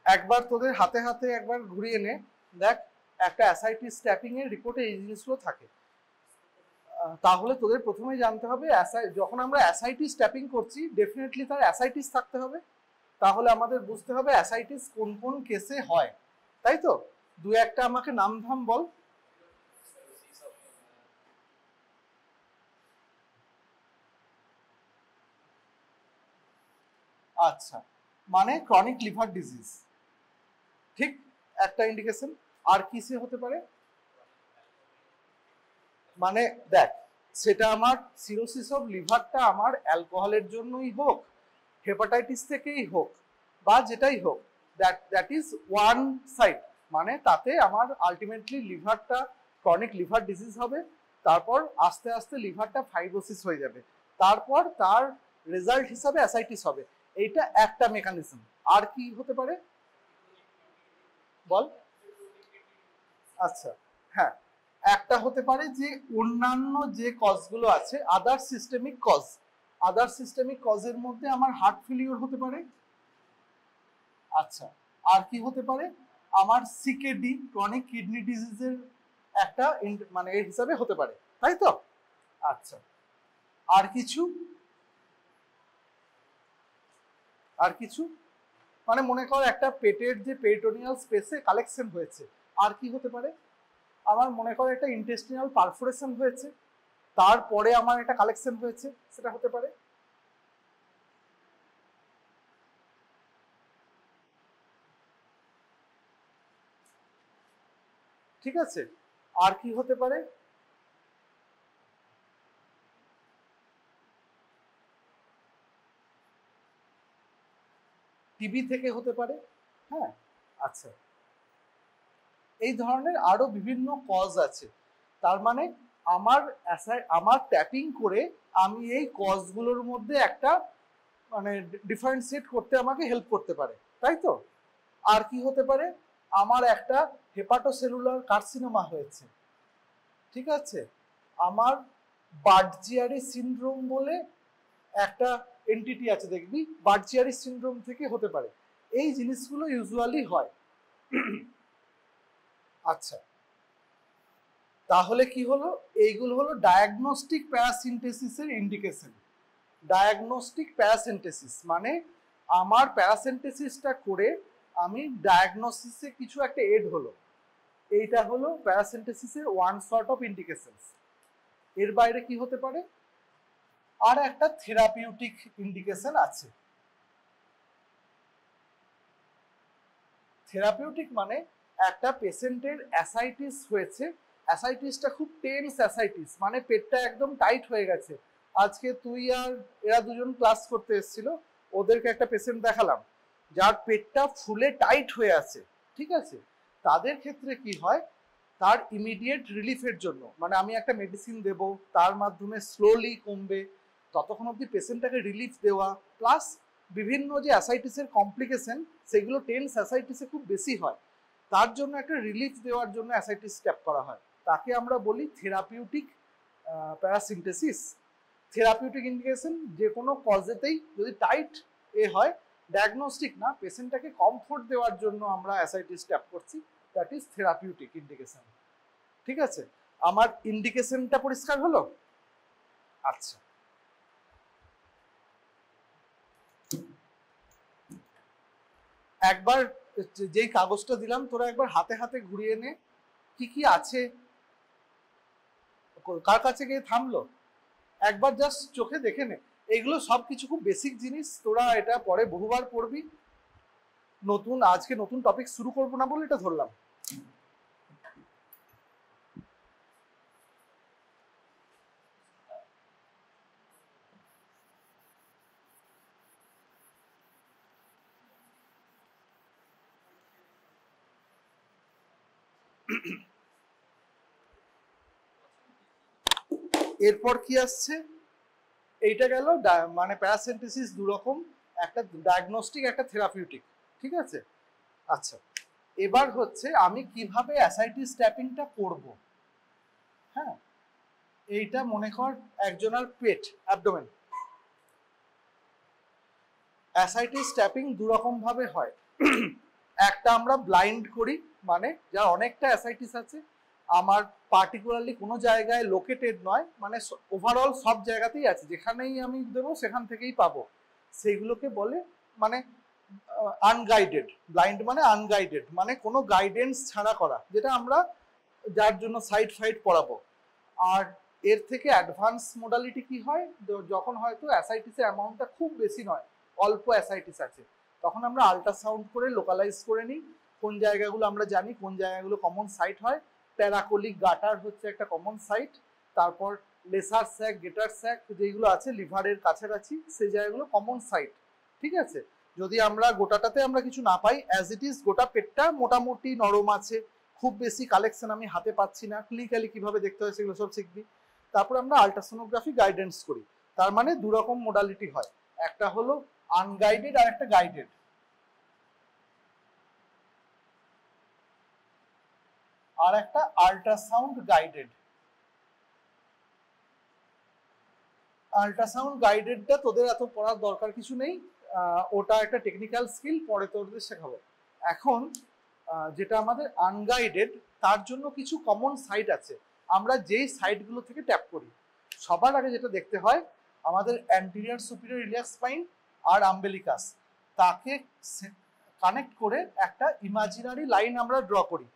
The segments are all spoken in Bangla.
একবার তোদের হাতে হাতে একবার ঘুরিয়ে নে, দেখ একটা অ্যাসআইটি স্ট্যাপিং এর রিপোর্টে এই জিনিসগুলো থাকে। তাহলে তোদের প্রথমেই জানতে হবে যখন আমরা অ্যাসআইটি স্ট্যাপিং করছি ডেফিনেটলি তার অ্যাসাইটিস থাকতে হবে। তাহলে আমাদের বুঝতে হবে অ্যাসাইটিস কোন কোন কেসে হয়, তাই তো? দু একটা আমাকে নাম ধাম বল। আচ্ছা, মানে ক্রনিক লিভার ডিজিজ, ঠিক একটা ইন্ডিকেশন। আর কিসে হতে পারে? মানে দেখ, সেটা আমার সিরোসিস অফ লিভারটা আমার অ্যালকোহলের জন্যই হোক, হেপাটাইটিস থেকেই হোক, বা যেটাই হোক, দ্যাট ইজ ওয়ান সাইড। মানে তাতে আমার আলটিমেটলি লিভারটা ক্রনিক লিভার ডিজিজ হবে, তারপর আস্তে আস্তে লিভারটা ফাইব্রোসিস হয়ে যাবে, তারপর তার রেজাল্ট হিসাবে অ্যাসাইটিস হবে। এইটা একটা মেকানিজম। আর কি হতে পারে বল? আচ্ছা, হ্যাঁ, একটা হতে পারে যে অন্যান্য যে কজগুলো আছে, আদার সিস্টেমিক কজ। আদার সিস্টেমিক কজের মধ্যে আমার হার্ট ফেলিওর হতে পারে। আচ্ছা, আর কি হতে পারে? আমার সিকেডি, ক্রনিক কিডনি ডিজিজের একটা মানে এর হিসাবে হতে পারে, তাই তো? আচ্ছা, আর কিছু? আর কিছু মানে মনে কর একটা পেটের যে পেরিটোনিয়াল স্পেসে কালেকশন হয়েছে, আর কি হতে পারে? আমার মনে করে একটা ইন্টেস্টিনাল পারফোরেশন হয়েছে, তারপরে আমার একটা কালেকশন হয়েছে, সেটা হতে পারে। ঠিক আছে, আর কি হতে পারে? টিবি থেকে হতে পারে। হ্যাঁ, আচ্ছা, এই ধরনের আরো বিভিন্ন কজ আছে। তার মানে আমার ট্যাপিং করে আমি এই কজগুলোর মধ্যে একটা মানে ডিফারেন্সিয়েট করতে আমাকে হেল্প করতে পারে, তাই তো? আর কি হতে পারে? আমার একটা হেপাটোসেলুলার কার্সিনোমা হয়েছে, ঠিক আছে, আমার বার্জিয়ারি সিনড্রোম বলে একটা এন্টিটি আছে, দেখবি বার্জিয়ারি সিনড্রোম থেকে হতে পারে। এই জিনিসগুলো ইউজুয়ালি হয়। আচ্ছা, তাহলে কি হলো? এইগুলো হলো ডায়াগনস্টিক প্যারাসিনথেসিসের ইন্ডিকেশন। ডায়াগনস্টিক প্যারাসিনথেসিস মানে আমার প্যারাসিনথেসিসটা করে আমি ডায়াগনোসিসে কিছু একটা এড হলো, এইটা হলো প্যারাসিনথেসিসের ওয়ান সর্ট অফ ইন্ডিকেশনস। এর বাইরে কি হতে পারে? আর একটা থেরাপিউটিক ইন্ডিকেশন আছে। থেরাপিউটিক মানে একটা পেশেন্টের অ্যাসাইটিস হয়েছে, অ্যাসাইটিসটা খুব টেন্স অ্যাসাইটিস, মানে পেটটা একদম টাইট হয়ে গেছে। আজকে তুই আর এরা দুজন ক্লাস করতে এসেছিল, ওদেরকে একটা পেশেন্ট দেখালাম যার পেটটা ফুলে টাইট হয়ে আছে, ঠিক আছে? তাদের ক্ষেত্রে কি হয়, তার ইমিডিয়েট রিলিফের জন্য মানে আমি একটা মেডিসিন দেব, তার মাধ্যমে স্লোলি কমবে, ততক্ষণ অবধি পেশেন্টটাকে রিলিফ দেওয়া, প্লাস বিভিন্ন যে অ্যাসাইটিসের কমপ্লিকেশন সেগুলো টেন্স অ্যাসাইটিসে খুব বেশি হয়, তার জন্য একটা রিলিফ দেওয়ার জন্য অ্যাসাইটিস স্ট্যাপ করা হয়, তাকে আমরা বলি থেরাপিউটিক প্যারাসিনথেসিস। থেরাপিউটিক ইন্ডিকেশন যে কোনো কজেতেই যদি টাইট হয়, ডায়াগনস্টিক না, পেশেন্টটাকে কমফোর্ট দেওয়ার জন্য আমরা অ্যাসাইটিস স্ট্যাপ করছি, দ্যাট ইজ থেরাপিউটিক ইন্ডিকেশন। ঠিক আছে, আমার ইন্ডিকেশনটা পরিষ্কার হলো? আচ্ছা, একবার যেই কাগজটা দিলাম তোরা একবার হাতে হাতে ঘুরিয়ে নে, কি কি আছে, কার কাছে গিয়ে থামলো, একবার জাস্ট চোখে দেখে নে। এগুলো সবকিছু খুব বেসিক জিনিস, তোরা এটা পরে বহুবার পড়বি। আজকে নতুন টপিক শুরু করবো না বলে এটা ধরলাম। এরপর কি আসছে? এইটা গেল মানে প্যারাসিনথেসিস দু রকম, একটা ডায়াগনস্টিক, একটা থেরাপিউটিক, ঠিক আছে? আচ্ছা, এবার হচ্ছে আমি কিভাবে অ্যাসাইটিস ট্যাপিংটা করব। হ্যাঁ, এইটা মনে কর একজনের পেট, অ্যাবডোমেন। অ্যাসাইটিস ট্যাপিং দু রকম ভাবে হয়। একটা আমরা ব্লাইন্ড করি, মানে যার অনেকটা অ্যাসাইটিস আছে, আমার পার্টিকুলারলি কোনো জায়গায় লোকেটেড নয়, মানে ওভারঅল সব জায়গাতেই আছে, যেখানেই আমি দেবো সেখান থেকেই পাবো, সেইগুলোকে বলে মানে আনগাইডেড। ব্লাইন্ড মানে আনগাইডেড, মানে কোনো গাইডেন্স ছাড়া করা, যেটা আমরা যার জন্য সাইট ফাইট পড়াবো। আর এর থেকে অ্যাডভান্স মোডালিটি কি হয়, যখন হয়তো অ্যাসাইটিসের অ্যামাউন্টটা খুব বেশি নয়, অল্প অ্যাসাইটিস আছে, তখন আমরা আল্ট্রাসাউন্ড করে লোকালাইজ করে নিই কোন জায়গাগুলো আমরা জানি কোন জায়গাগুলো কমন সাইট হয়। প্যারাকোলিক গাটার হচ্ছে একটা কমন সাইট, তারপর লেসার স্যাক, গেটার স্যাক যেগুলো আছে লিভারের কাছাকাছি, সেই জায়গাগুলো কমন সাইট। ঠিক আছে, যদি আমরা গোটাটাতে আমরা কিছু না পাই, অ্যাজ ইট ইজ গোটা পেটটা মোটামুটি নরম আছে, খুব বেশি কালেকশন আমি হাতে পাচ্ছি না, ক্লিনিক্যালি কিভাবে দেখতে হয় সেগুলো সব শিখবি। তারপর আমরা আল্ট্রাসোনোগ্রাফি গাইডেন্স করি। তার মানে দু রকম মোডালিটি হয়, একটা হলো আনগাইডেড আর একটা গাইডেড। আর একটা আল্ট্রাসাউন্ড গাইডেড। আল্ট্রাসাউন্ড গাইডেডটা তোদের এত পড়ার দরকার কিছু নেই, ওটা একটা টেকনিক্যাল স্কিল, পরে তোদের শেখাবো। এখন যেটা আমাদের আনগাইডেড, তার জন্য কিছু কমন সাইট আছে, আমরা যেই সাইটগুলো থেকে ট্যাপ করি। সবার আগে যেটা দেখতে হয়, আমাদের অ্যান্টেরিয়র সুপিরিয়র ইলিয়াক স্পাইন আর আম্বেলিকাস, তাকে কানেক্ট করে একটা ইমাজিনারি লাইন আমরা ড্র করি,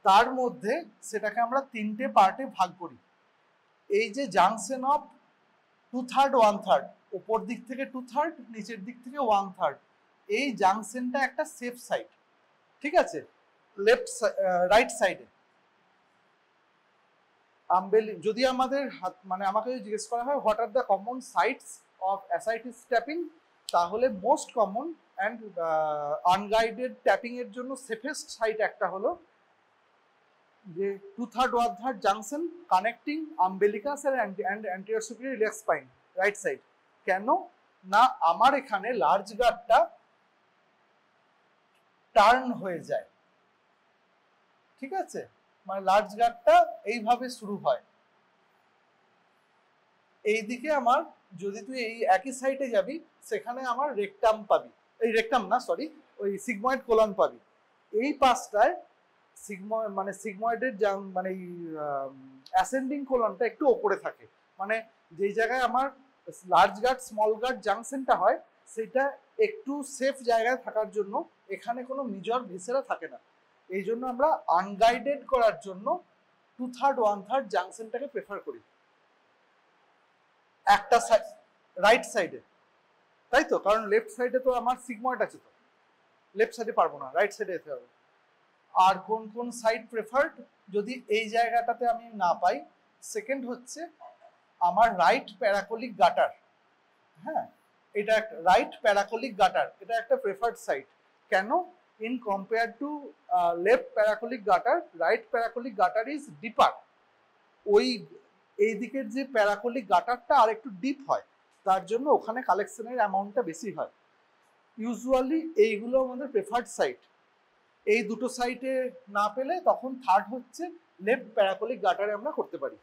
তার মধ্যে সেটাকে আমরা তিনটে পার্টে ভাগ করি। এই যে জাংশন অফ 2/3 1/3, উপর দিক থেকে 2/3, নিচের দিক থেকে 1/3, এই জাংশনটা একটা সেফ সাইড। ঠিক আছে, লেফট রাইট সাইডে যদি আমাদের মানে আমাকে যদি জিজ্ঞেস করা হয় what are the common sites of ascites tapping, তাহলে most common and unguided tapping এর জন্য সেফেস্ট সাইট একটা হলো যে 2/3 1/3 junction connecting umbilicus and anterior superior iliac spine, right side. কেন না, আমার এখানে লার্জ গার্ডটা টার্ন হয়ে যায়। ঠিক আছে, মানে লার্জ গার্ডটা এইভাবে শুরু হয়, এইদিকে আমার, যদি তুই এই একই সাইডে যাবি সেখানে আমার রেকটাম পাবি, এই রেকটাম না সরি, ওই সিগময়েড কোলন পাবি। এই পাশটায় মানে সিগময়েডের মানে অ্যাসেন্ডিং কোলনটা একটু ওপরে থাকে, মানে যেই জায়গায় আমার লার্জ গার্ড স্মল গার্ড জাংশনটা হয়, সেটা একটু সেফ জায়গায় থাকার জন্য এখানে কোনো মেজর ভিসেরা থাকে না, এই জন্য আমরা আনগাইডেড করার জন্য 2/3 1/3 জাংশনটাকে প্রেফার করি একটা রাইট সাইডে, তাই তো, কারণ লেফট সাইডে তো আমার সিগময়েড আছে, তো লেফট সাইডে পারবো না, রাইট সাইডে যেতে হবে। আর কোন কোন সাইড প্রেফার্ড, যদি এই জায়গাটাতে আমি না পাই, সেকেন্ড হচ্ছে আমার রাইট প্যারাকোলিক গাটার। হ্যাঁ, এটা একটা রাইট প্যারাকোলিক গাটার, এটা একটা প্রেফার্ড সাইট। কেন, in compare to left paracolic gutter, right paracolic gutter is deeper. ওই এই দিকের যে প্যারাকোলিক গাটারটা আর একটু ডিপ হয়, তার জন্য ওখানে কালেকশনের অ্যামাউন্টটা বেশি হয়। ইউজুয়ালি এইগুলো আমাদের প্রেফার্ড সাইট। এই দুটো সাইটে না পেলে তখন থার্ড হচ্ছে লেফট প্যারাকোলিক গাটারে আমরা করতে পারি।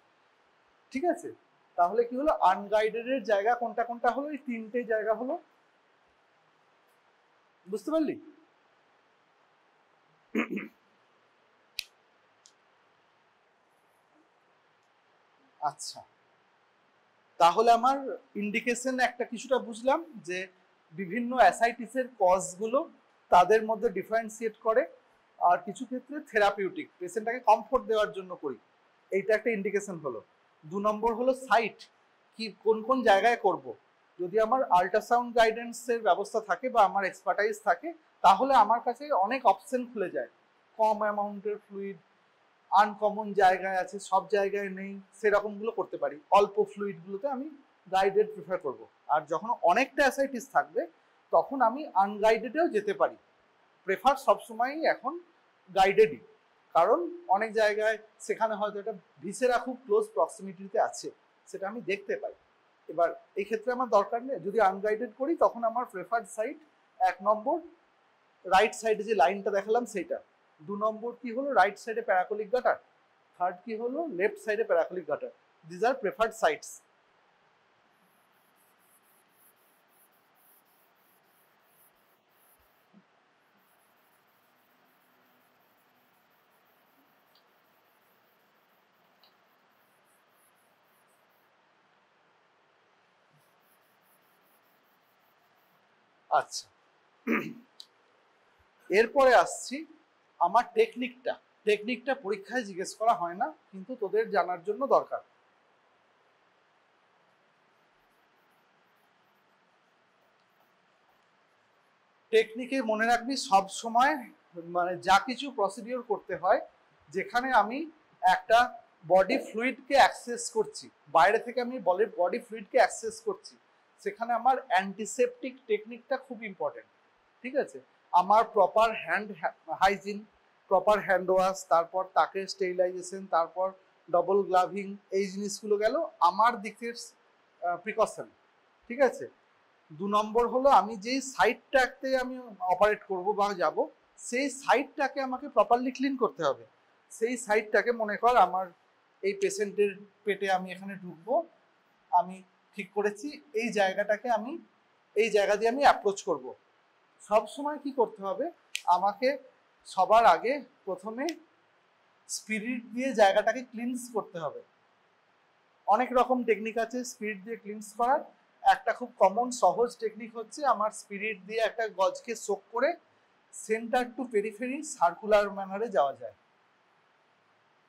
ঠিক আছে, তাহলে কি হলো, আনগাইডেডের জায়গা কোনটা কোনটা হলো, এই তিনটে জায়গা হলো, বুঝতে পারলি? আচ্ছা, তাহলে আমার ইন্ডিকেশন একটা কিছুটা বুঝলাম, যে বিভিন্ন অ্যাসাইটিসের কজগুলো তাদের মধ্যে ডিফারেন্সিয়েট করে, আর কিছু ক্ষেত্রে থেরাপিউটিক, পেশেন্টটাকে কমফোর্ট দেওয়ার জন্য করি, এইটা একটা ইন্ডিকেশন হলো। 2 নম্বর হলো সাইট, কি কোন কোন জায়গায় করব। যদি আমার আল্ট্রাসাউন্ড গাইডেন্সের ব্যবস্থা থাকে বা আমার এক্সপার্টাইজ থাকে, তাহলে আমার কাছে অনেক অপশন খুলে যায়, কম অ্যামাউন্টের ফ্লুইড, আনকমন জায়গায় আছে সব জায়গায় নেই, সেরকমগুলো করতে পারি। অল্প ফ্লুইডগুলোতে আমি গাইডেড প্রিফার করব। আর যখন অনেকটা অ্যাসাইটিস থাকবে, তখন আমি আনগাইডেডেও যেতে পারি। প্রেফার সবসময়ই এখন গাইডেডই, কারণ অনেক জায়গায় সেখানে হয়তো একটা ভিসেরা খুব ক্লোজ প্রক্সিমিটিতে আছে, সেটা আমি দেখতে পাই। এবার এই ক্ষেত্রে আমার দরকার নেই, যদি আনগাইডেড করি তখন আমার প্রেফার্ড সাইট 1 নম্বর রাইট সাইডে যে লাইনটা দেখালাম সেইটা, 2 নম্বর কি হলো রাইট সাইডে প্যারাকোলিক গাটার, থার্ড কি হলো লেফট সাইডে paracolic gutter. This are preferred sites. আচ্ছা, এরপরে আসছি আমার টেকনিকটা পরীক্ষায় জিজ্ঞেস করা হয় না, কিন্তু তোদের জানার জন্য দরকার। টেকনিকে মনে রাখবি সব সময় মানে যা কিছু প্রসিডিওর করতে হয়, যেখানে আমি একটা বডি ফ্লুইডকে অ্যাক্সেস করছি, বাইরে থেকে আমি বডি ফ্লুইডকে অ্যাক্সেস করছি, সেখানে আমার অ্যান্টিসেপটিক টেকনিকটা খুব ইম্পর্টেন্ট। ঠিক আছে, আমার proper hand hygiene, proper hand wash, তারপর তাকে স্টেরিলাইজেশন, তারপর ডবল গ্লাভিং, এই জিনিসগুলো গেল আমার দিকের প্রিকশন। ঠিক আছে, 2 নম্বর হলো আমি যেই সাইডটাতে আমি অপারেট করব বা যাব, সেই সাইডটাকে আমাকে প্রপারলি ক্লিন করতে হবে। সেই সাইডটাকে মনে কর আমার এই পেশেন্টের পেটে আমি এখানে ঢুকবো, আমি ঠিক করেছি এই জায়গাটাকে আমি এই জায়গা দিয়ে আমি অ্যাপ্রোচ করব। সব সময় কি করতে হবে, আমাকে সবার আগে প্রথমে স্পিরিট দিয়ে জায়গাটাকে ক্লিনস করতে হবে। অনেক রকম টেকনিক আছে স্পিরিট দিয়ে ক্লিনস করার। একটা খুব কমন সহজ টেকনিক হচ্ছে আমার স্পিরিট দিয়ে একটা গজকে সোক করে সেন্টার টু পেরিফেরি সার্কুলার ম্যানারে যাওয়া যায়।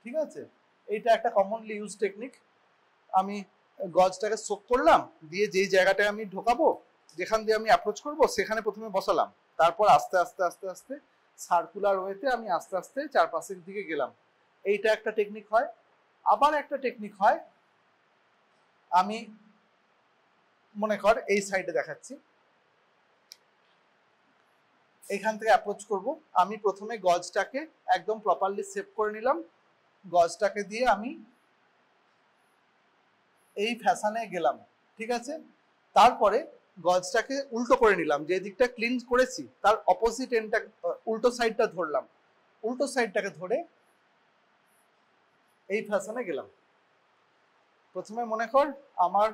ঠিক আছে, এইটা একটা কমনলি ইউজ টেকনিক। আমি গজটাকে সোক করলাম, দিয়ে যেই জায়গাটায় আমি ঢোকাবো, যেখান দিয়ে আমি অ্যাপ্রোচ করব, সেখানে প্রথমে বসালাম, তারপর আস্তে আস্তে আস্তে আস্তে সার্কুলার ওয়েতে আমি আস্তে আস্তে চারপাশের দিকে গেলাম। এইটা একটা টেকনিক হয়। আবার একটা টেকনিক হয়, আমি মনে কর এই সাইডে দেখাচ্ছি, এইখান থেকে অ্যাপ্রোচ করব। আমি প্রথমে গজটাকে একদম প্রপারলি সেভ করে নিলাম, গজটাকে দিয়ে আমি এই ফ্যাশনে গেলাম। ঠিক আছে, তারপরে গজটাকে উল্টো করে নিলাম, যে দিকটা ক্লিন করেছি তার অপোজিট এন্ডটা, উল্টো সাইডটা ধরলাম, উল্টো সাইডটাকে ধরে এই ফ্যাশনে গেলাম। প্রথমে মনে কর আমার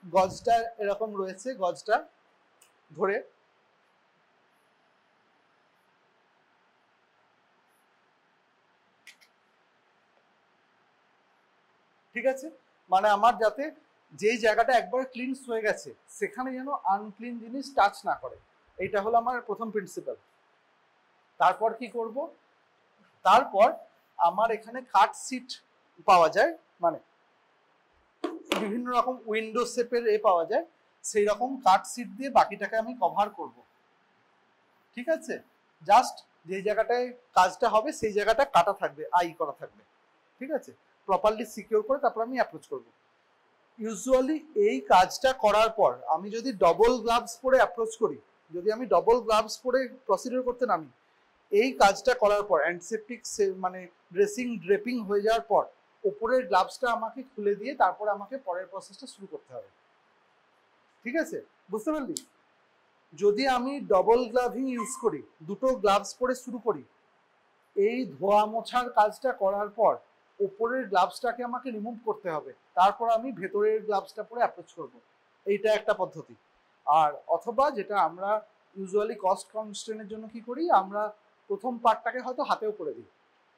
গজটা এরকম রয়েছে, গজটা ধরে ঠিক আছে, মানে আমার যাতে যেই জায়গাটা একবার ক্লিনস হয়ে গেছে সেখানে যেন আনক্লিন জিনিস টাচ না করে, এইটা হলো আমার প্রথম প্রিন্সিপাল। তারপর কি করব, তারপর আমার এখানে কাট সিট পাওয়া যায়, মানে বিভিন্ন রকম উইন্ডো শেপের পাওয়া যায়, সেই রকম কাট সিট দিয়ে বাকিটাকে আমি কভার করব। ঠিক আছে, জাস্ট যে জায়গাটায় কাজটা হবে সেই জায়গাটা কাটা থাকবে, আই করা থাকবে। ঠিক আছে, প্রপারলি সিকিউর করে তারপর আমি অ্যাপ্রোচ করব। ইউজুয়ালি এই কাজটা করার পর আমি যদি ডবল গ্লাভস পরে অ্যাপ্রোচ করি, যদি আমি ডবল গ্লাভস পরে প্রসিডিওর করতে নামি, এই কাজটা করার পর অ্যান্টিসেপটিক মানে ড্রেসিং ড্রেপিং হয়ে যাওয়ার পর ওপরের গ্লাভসটা আমাকে খুলে দিয়ে তারপর আমাকে পরের প্রসেসটা শুরু করতে হবে। ঠিক আছে, বুঝতে পারলি? যদি আমি ডবল গ্লাভিং ইউজ করি, দুটো গ্লাভস পরে শুরু করি, এই ধোয়া মোছার কাজটা করার পর ওপরের গ্লাভসটাকে আমাকে রিমুভ করতে হবে, তারপর আমি ভেতরের গ্লাভসটা পরে অ্যাপ্রোচ করব। এইটা একটা পদ্ধতি। আর অথবা যেটা আমরা ইউজুয়ালি কস্ট কনস্ট্রেনের জন্য কি করি, আমরা প্রথম পার্টটাকে হয়তো হাতেও করে দিই,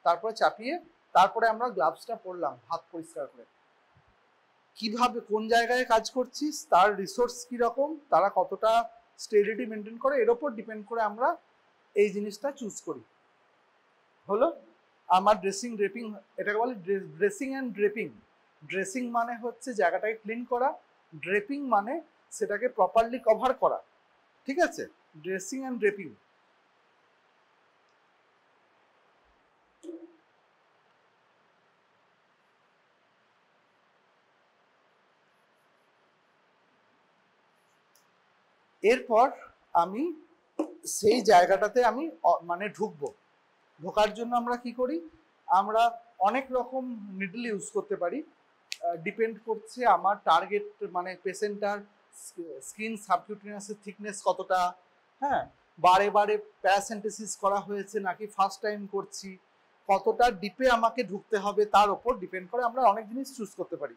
তারপরে চাপিয়ে তারপরে আমরা গ্লাভসটা পরলাম হাত পরিষ্কার করে। কিভাবে কোন জায়গায় কাজ করছিস, তার রিসোর্স কিরকম, তারা কতটা স্টেরিলিটি মেনটেন করে, এর ওপর ডিপেন্ড করে আমরা এই জিনিসটা চুজ করি। হলো আমার ড্রেসিং ড্রেপিং, এটাকে বলে ড্রেসিং অ্যান্ড ড্রেপিং। ড্রেসিং মানে হচ্ছে জায়গাটাকে ক্লিন করা, ড্রেপিং মানে সেটাকে প্রপারলি কভার করা। ঠিক আছে, ড্রেসিং অ্যান্ড ড্রেপিং। এরপর আমি সেই জায়গাটাতে আমি মানে ঢুকবো। ঢোকার জন্য আমরা কি করি, আমরা অনেক রকম নিডল ইউজ করতে পারি, ডিপেন্ড করছে আমার টার্গেট, মানে পেশেন্টটার স্কিন সাবকিউটেনিয়াসের থিকনেস কতটা, হ্যাঁ, বারে বারে প্যারাসেন্টেসিস করা হয়েছে নাকি ফার্স্ট টাইম করছি, কতটা ডিপে আমাকে ঢুকতে হবে, তার ওপর ডিপেন্ড করে আমরা অনেক জিনিস চুজ করতে পারি।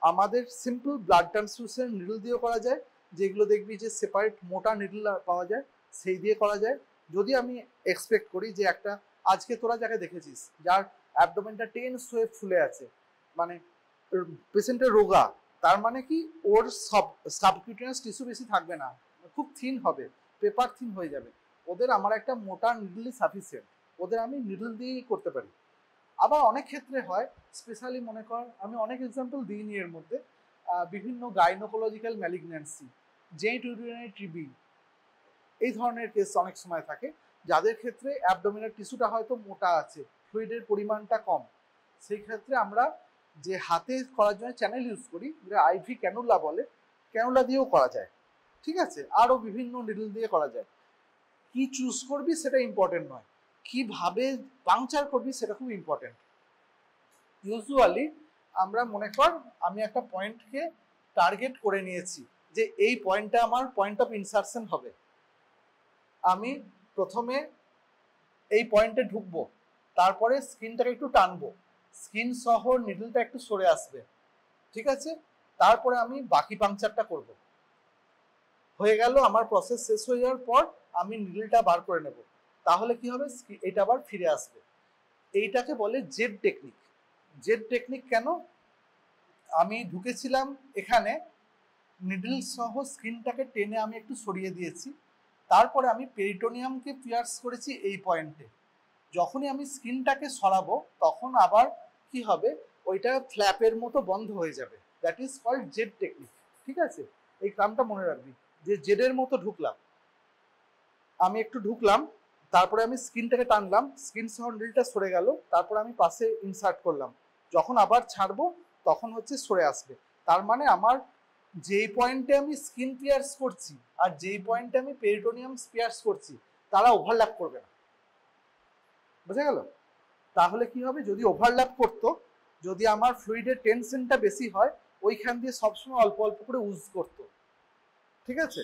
আমাদের সিম্পল ব্লাড ট্রান্সফিউশন নিডল দিয়েও করা যায়, যেগুলো দেখবি যে সেপারেট মোটা নিডল পাওয়া যায়, সেই দিয়ে করা যায়। যদি আমি এক্সপেক্ট করি যে একটা, আজকে তোরা যাকে দেখেছিস যার অ্যাবডোমেনটা টেন্স হয়ে ফুলে আছে, মানে পেশেন্টের রোগা, তার মানে কি ওর সাবকিউটেনিয়াস টিস্যু বেশি থাকবে না, খুব থিন হবে, পেপার থিন হয়ে যাবে। ওদের আমার একটা মোটা নিডলই সাফিসিয়েন্ট, ওদের আমি নিডল দিয়েই করতে পারি। আবার অনেক ক্ষেত্রে হয়, স্পেশালি মনে কর, আমি অনেক এক্সাম্পল দিইনি এর মধ্যে, বিভিন্ন gynaecological malignancy, gent urinary TB, এই ধরনের কেস অনেক সময় থাকে, যাদের ক্ষেত্রে অ্যাবডোমিনাল টিস্যুটা হয়তো মোটা আছে, ফ্লুইডের পরিমাণটা কম। সেই ক্ষেত্রে আমরা যে হাতে করার জন্য চ্যানেল ইউজ করি, যেটা আইভি ক্যানুলা বলে, ক্যানুলা দিয়েও করা যায়, ঠিক আছে, আরও বিভিন্ন নিডল দিয়ে করা যায়। কি চুজ করবি সেটা ইম্পর্টেন্ট নয়, কিভাবে পাংচার করবি সেটা খুব ইম্পর্টেন্ট। ইউজুয়ালি আমরা মনে কর আমি একটা পয়েন্টকে টার্গেট করে নিয়েছি যে এই পয়েন্টটা আমার পয়েন্ট অফ ইনসারশন হবে, আমি প্রথমে এই পয়েন্টে ঢুকবো, তারপরে স্কিনটাকে একটু টানবো, স্কিন সহ নিডলটা একটু সরে আসবে, ঠিক আছে, তারপরে আমি বাকি পাংচারটা করব। হয়ে গেল, আমার প্রসেস শেষ হয়ে যাওয়ার পর আমি নিডলটা বার করে নেব, তাহলে কি হবে, এটা আবার ফিরে আসবে। এইটাকে বলে জেড টেকনিক। জেড টেকনিক কেন? আমি ঢুকেছিলাম এখানে, নিডল সহ স্কিনটাকে টেনে আমি একটু সরিয়ে দিয়েছি, তারপরে আমি পেরিটোনিয়ামকে পিয়ার্স করেছি এই পয়েন্টে। যখনই আমি স্কিনটাকে সরাবো তখন আবার কি হবে, ওইটা ফ্ল্যাপের মতো বন্ধ হয়ে যাবে, that is called Z technique, ঠিক আছে। এই কামটা মনে রাখবি যে জেডের মতো ঢুকলাম, আমি একটু ঢুকলাম, তারপরে আমি স্কিনটাকে টানলাম, স্কিন সহ নিডলটা সরে গেল, তারপর আমি পাশে ইনসার্ট করলাম, যখন আবার ছাড়বো তখন হচ্ছে সরে আসবে। তার মানে আমার যেই পয়েন্টে আমি স্কিন পিয়ার্স করছি আর যেই পয়েন্টে আমি পেরিটোনিয়াম পিয়ার্স করছি তারা ওভারল্যাপ করবে না, বুঝা গেল? তাহলে কি হবে, যদি ওভারল্যাপ করতো, যদি আমার ফ্লুইডের টেনশনটা বেশি হয়, ওইখান দিয়ে সবসময় অল্প অল্প করে উজ করতো, ঠিক আছে।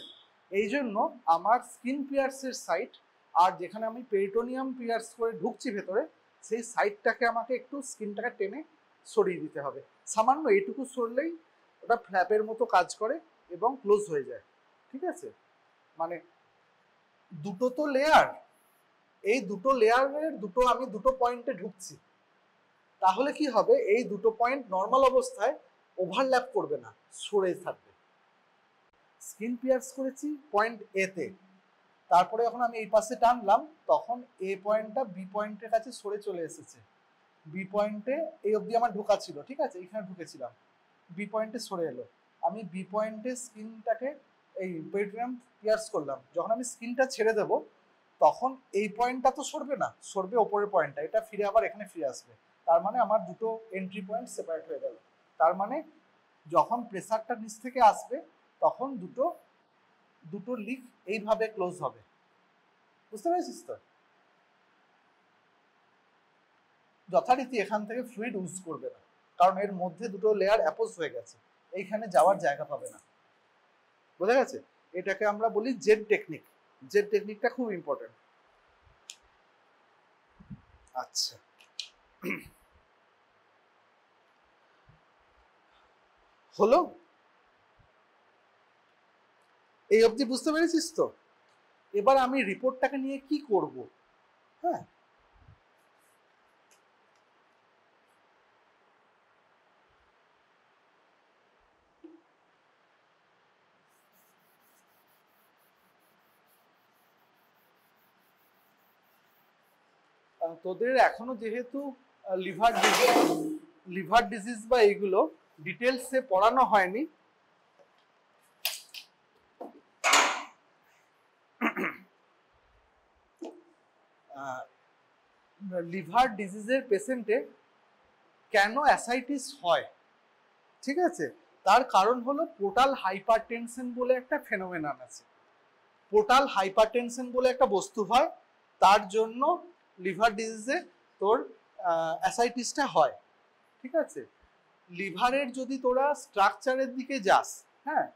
এই জন্য আমার স্কিন পিয়ার্সের সাইট আর যেখানে আমি পেরিটোনিয়াম পিয়ার্স করে ঢুকছি ভেতরে, সেই সাইডটাকে আমাকে একটু স্কিনটাকে টেনে সরিয়ে দিতে হবে, সামান্য এইটুকু সরলেই ওটা ফ্ল্যাপের মতো কাজ করে এবং ক্লোজ হয়ে যায়, ঠিক আছে। মানে দুটো তো লেয়ার, এই দুটো লেয়ারের আমি দুটো পয়েন্টে ঢুকছি, তাহলে কি হবে, এই দুটো পয়েন্ট নর্মাল অবস্থায় ওভারল্যাপ করবে না, সরে থাকবে। স্কিন পিয়ার্স করেছি পয়েন্ট এ তে, তারপরে যখন আমি এই পাশে টানলাম তখন এ পয়েন্টটা বি পয়েন্টের কাছে সরে চলে এসেছে, বি পয়েন্টে এই অবধি আমার ঢোকা ছিল, ঠিক আছে, এইখানে ঢুকেছিলাম, বি পয়েন্টে সরে এলো, আমি বি পয়েন্টে স্কিনটাকে এই পেরিটোনিয়াম পিয়ার্স করলাম, যখন আমি স্কিনটা ছেড়ে দেব তখন এই পয়েন্টটা তো সরবে না, সরবে ওপরের পয়েন্টটা, এটা ফিরে আবার এখানে ফিরে আসবে, তার মানে আমার দুটো এন্ট্রি পয়েন্ট সেপারেট হয়ে গেল। তার মানে যখন প্রেসারটা নিচ থেকে আসবে তখন দুটো লিক এইভাবে ক্লোজ হবে, বুঝতে পেরেছিস তো? যথারীতি এখান থেকে ফ্লুইড ইউজ করবে না, কারণ এর মধ্যে দুটো লেয়ার অ্যাপোজ হয়ে গেছে, এইখানে যাওয়ার জায়গা পাবে না, বোঝা গেছে? এটাকে আমরা বলি জেড টেকনিক। জেড টেকনিকটা খুব ইম্পর্টেন্ট। আচ্ছা, হলো, এই অবধি বুঝতে পেরেছিস তো? এবার আমি রিপোর্টটাকে নিয়ে কি করব? হ্যাঁ, তোদের এখনো যেহেতু লিভার ডিজিজ বা এইগুলো ডিটেলসে পড়ানো হয়নি, লিভার ডিজিজের পেশেন্টে কেন অ্যাসাইটিস হয়, ঠিক আছে, তার কারণ হলো পোর্টাল হাইপারটেনশন বলে একটা ফেনোমেনন আছে। পোর্টাল হাইপারটেনশন বলে একটা বস্তু হয়, তার জন্য লিভার ডিজিজে তোর অ্যাসাইটিসটা হয়, ঠিক আছে। লিভারের যদি তোরা স্ট্রাকচারের দিকে যাস, হ্যাঁ,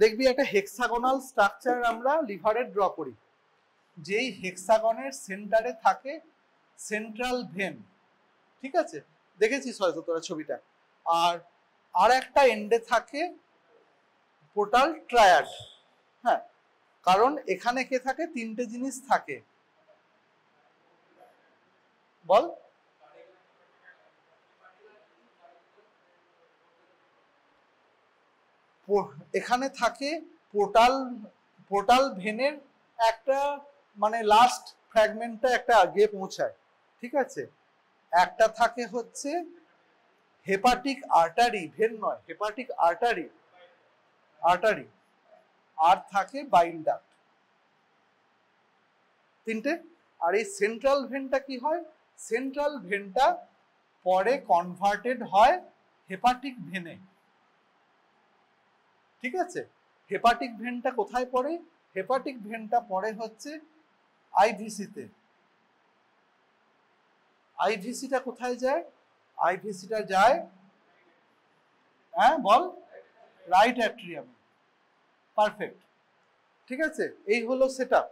দেখবি একটা হেক্সাগোনাল স্ট্রাকচার আমরা লিভারের ড্র করি, যেই হেক্সাগনের সেন্টারে থাকে সেন্ট্রাল ভেন, ঠিক আছে, দেখেছিস হয়তো তোরা ছবিটা, আর একটা এন্ডে থাকে পোর্টাল ট্রায়াড, হ্যাঁ, কারণ এখানে কে থাকে, তিনটে জিনিস থাকে, বল, এখানে থাকে পোর্টাল পোর্টাল ভেনের একটা মানে লাস্ট ফ্র্যাগমেন্টটা একটা আগে পৌঁছায়, ঠিক আছে। একটা থাকে হচ্ছে হেপাটিক আর্টারি, ভেন নয়, হেপাটিক আর্টারি, আর্টারি, আর থাকে বাইল ডাক্ট, তিনটে। আর এই সেন্ট্রাল ভেনটা কি হয়, সেন্ট্রাল ভেনটা পরে কনভার্টেড হয় হেপাটিক ভেনে, ঠিক আছে। হেপাটিক ভেনটা কোথায় পড়ে, হেপাটিক ভেনটা পড়ে হচ্ছে আইভিসিতে। আইভিসিটা কোথায় যায়, আইভিসিটা যায়, হ্যাঁ বল, রাইট অ্যাট্রিয়ামে, পারফেক্ট, ঠিক আছে। এই হলো সেটআপ।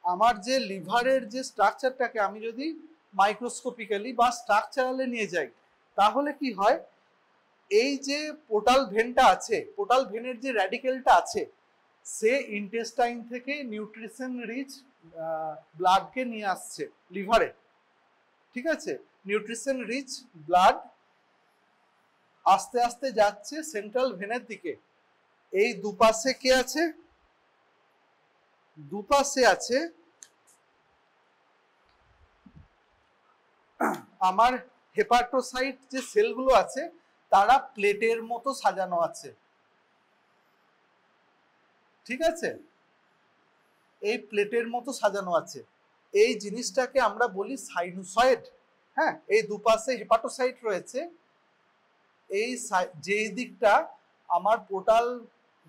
আমার যে লিভারের যে স্ট্রাকচারটাকে আমি যদি মাইক্রোস্কোপিক্যালি বা স্ট্রাকচারালে নিয়ে যাই, তাহলে কি হয়, এই যে পোর্টাল ভেনটা আছে, পোর্টাল ভেনের যে র্যাডিকেলটা আছে, সে ইন্টেস্টাইন থেকে নিউট্রিশন রিচ ব্লাডকে নিয়ে আসছে লিভারে, ঠিক আছে। নিউট্রিশন রিচ ব্লাড আস্তে আস্তে যাচ্ছে সেন্ট্রাল ভেনের দিকে। এই দুপাশে কে আছে, দুপাশে আছে আমার হেপাটোসাইট যে সেলগুলো আছে, তারা প্লেটের মতো সাজানো আছে, ঠিক আছে। এই প্লেটের মতো সাজানো আছে, এই জিনিসটাকে আমরা বলি সাইনুসয়েড। হ্যাঁ, এই দুপাশে হেপাটোসাইট রয়েছে, এই যেই দিকটা আমার পোর্টাল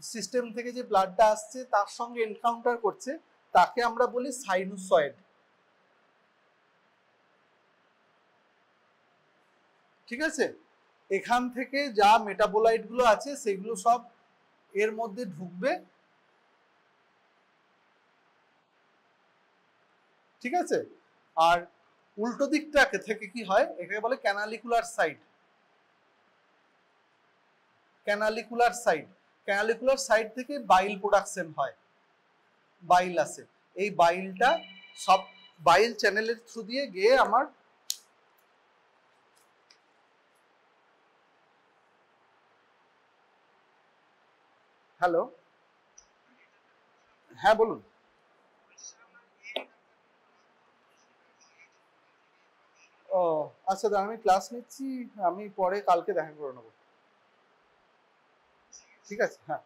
সিস্টেম থেকে যে ব্লাডটা আসছে তার সঙ্গে এনকাউন্টার করছে, তাকে আমরা বলি সাইনুসয়েড, ঠিক আছে। এখান থেকে যা মেটাবোলাইট গুলো আছে সেগুলো সব এর মধ্যে ঢুকবে, ঠিক আছে। আর উল্টো দিকটাকে থেকে কি হয়, এটাকে বলে ক্যানালিকুলার সাইড, ক্যানালিকুলার সাইড। ক্যানালিকুলার সাইড থেকে বাইল প্রোডাকশন হয়, বাইল আসে, এই বাইলটা সব বাইল চ্যানেলের থ্রু দিয়ে গিয়ে আমার হ্যালো, হ্যাঁ বলুন। ও আচ্ছা, আমি ক্লাস নিচ্ছি, আমি পরে কালকে দেখা করে নেবো, ঠিক আছে। হ্যাঁ